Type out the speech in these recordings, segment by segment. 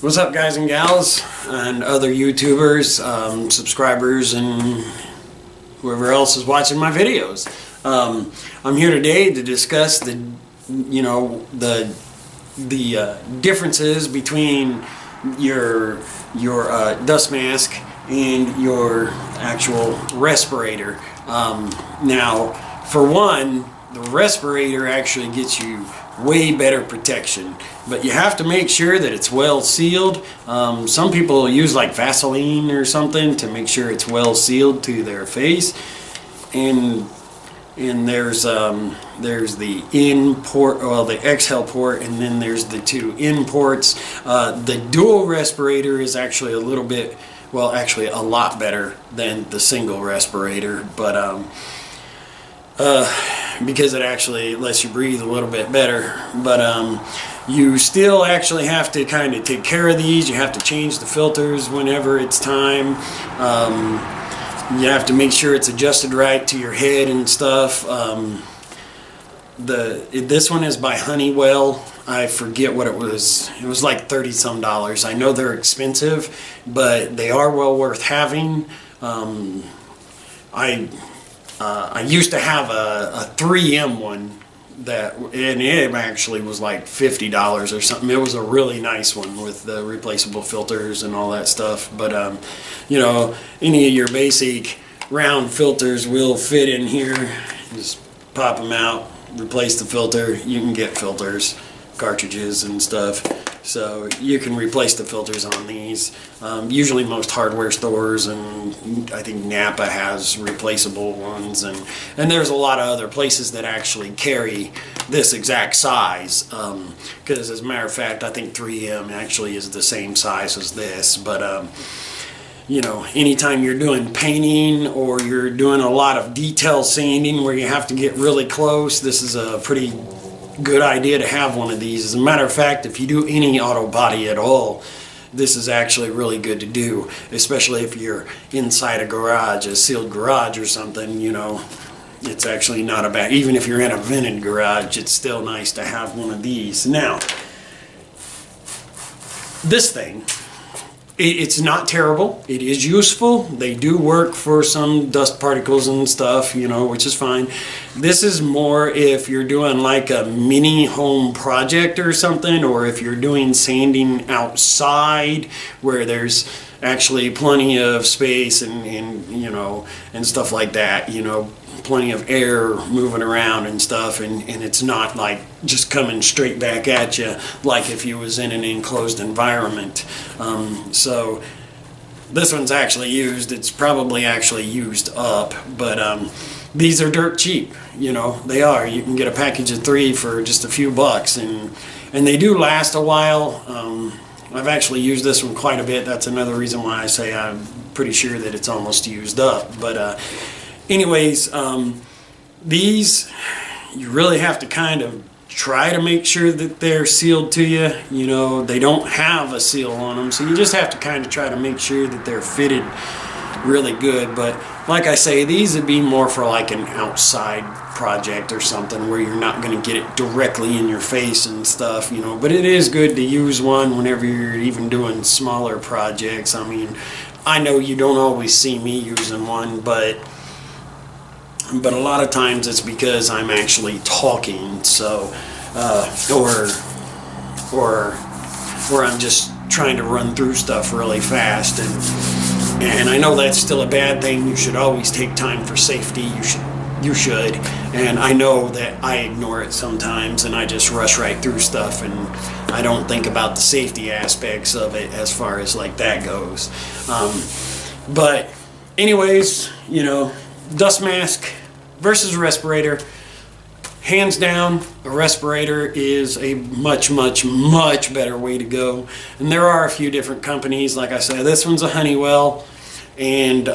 What's up, guys and gals and other YouTubers, subscribers, and whoever else is watching my videos? I'm here today to discuss the differences between your dust mask and your actual respirator. Now, for one, the respirator actually gets you way better protection, but you have to make sure that it's well sealed. Some people use like Vaseline or something to make sure it's well sealed to their face, and there's the in port, well, the exhale port, and then there's the two in ports. The dual respirator is actually a little bit, well, actually a lot better than the single respirator, but because it actually lets you breathe a little bit better. But you still actually have to kind of take care of these. You have to change the filters whenever it's time. You have to make sure it's adjusted right to your head and stuff. This one is by Honeywell. I forget what it was. It was like $30-some. I know they're expensive, but they are well worth having. I used to have a 3M one and it actually was like $50 or something. It was a really nice one with the replaceable filters and all that stuff. But any of your basic round filters will fit in here. Just pop them out, replace the filter. You can get filters, cartridges and stuff, so you can replace the filters on these. Usually most hardware stores, and I think Napa has replaceable ones, and there's a lot of other places that actually carry this exact size, because as a matter of fact I think 3M actually is the same size as this. But anytime you're doing painting or you're doing a lot of detail sanding where you have to get really close, this is a pretty good idea to have one of these. As a matter of fact, if you do any auto body at all, this is actually really good to do, especially if you're inside a garage, a sealed garage or something. It's actually not a bad, even if you're in a vented garage, it's still nice to have one of these. Now, this thing, it's not terrible. It is useful. They do work for some dust particles and stuff, which is fine. This is more if you're doing like a mini home project or something, or if you're doing sanding outside where there's actually plenty of space and stuff like that, plenty of air moving around and stuff, and it's not like just coming straight back at you like if you was in an enclosed environment. So this one's actually used. It's probably actually used up, but these are dirt cheap. They are. You can get a package of 3 for just a few bucks, and they do last a while. I've actually used this one quite a bit. That's another reason why I say I'm pretty sure that it's almost used up. But anyways, these, you really have to kind of try to make sure that they're sealed to you. They don't have a seal on them, so you just have to kind of try to make sure that they're fitted really good. But like I say, these would be more for like an outside project or something where you're not going to get it directly in your face and stuff, but it is good to use one whenever you're even doing smaller projects. I mean, I know you don't always see me using one, but a lot of times it's because I'm actually talking, so or I'm just trying to run through stuff really fast, and I know that's still a bad thing. You should always take time for safety. You should, and I know that I ignore it sometimes, and I just rush right through stuff, and I don't think about the safety aspects of it as far as like that goes. But anyways, dust mask versus respirator, hands down, a respirator is a much, much, much better way to go. And there are a few different companies. Like I said, this one's a Honeywell, and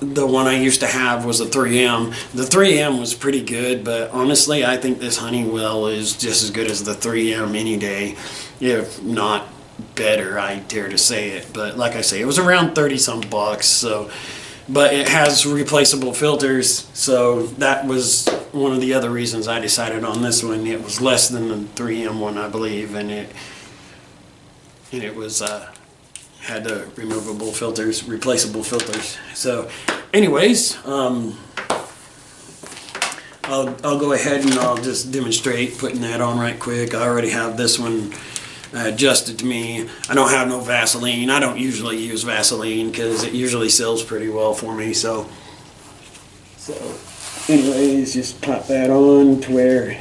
the one I used to have was a 3M. The 3M was pretty good, but honestly, I think this Honeywell is just as good as the 3M any day, if not better. I dare to say it. But like I say, it was around 30-some bucks. So, but it has replaceable filters, so that was one of the other reasons I decided on this one. It was less than the 3M one, I believe, and and it was had the removable filters, replaceable filters. So anyways, I'll go ahead and I'll just demonstrate putting that on right quick. I already have this one adjusted to me. I don't have no Vaseline. I don't usually use Vaseline because it usually sells pretty well for me. So anyways, just pop that on to where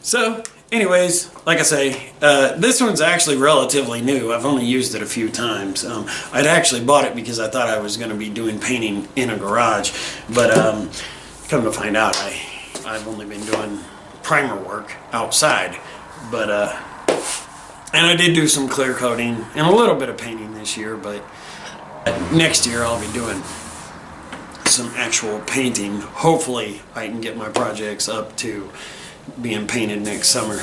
so anyways, like I say, this one's actually relatively new. I've only used it a few times. I'd actually bought it because I thought I was going to be doing painting in a garage, but come to find out, I've only been doing primer work outside. But and I did do some clear coating and a little bit of painting this year, but next year I'll be doing some actual painting. Hopefully I can get my projects up to being painted next summer.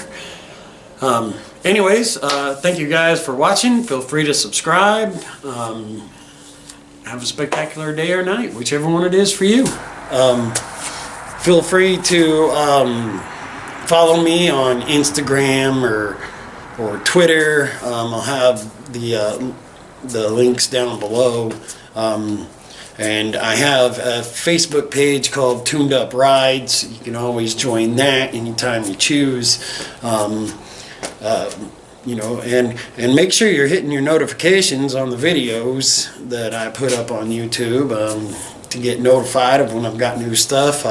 Anyways, thank you guys for watching. Feel free to subscribe. Have a spectacular day or night, whichever one it is for you. Feel free to follow me on Instagram or Twitter. I'll have the links down below. And I have a Facebook page called Tuned Up Rides. You can always join that anytime you choose. You know, and make sure you're hitting your notifications on the videos that I put up on YouTube to get notified of when I've got new stuff.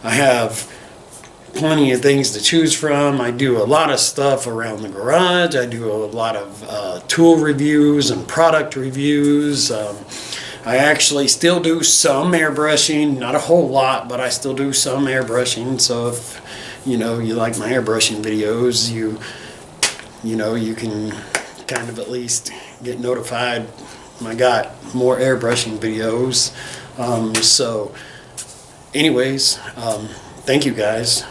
I have plenty of things to choose from. I do a lot of stuff around the garage. I do a lot of tool reviews and product reviews. I actually still do some airbrushing, not a whole lot, but I still do some airbrushing. So if you like my airbrushing videos, you know you can kind of at least get notified when I got more airbrushing videos. So anyways, thank you guys.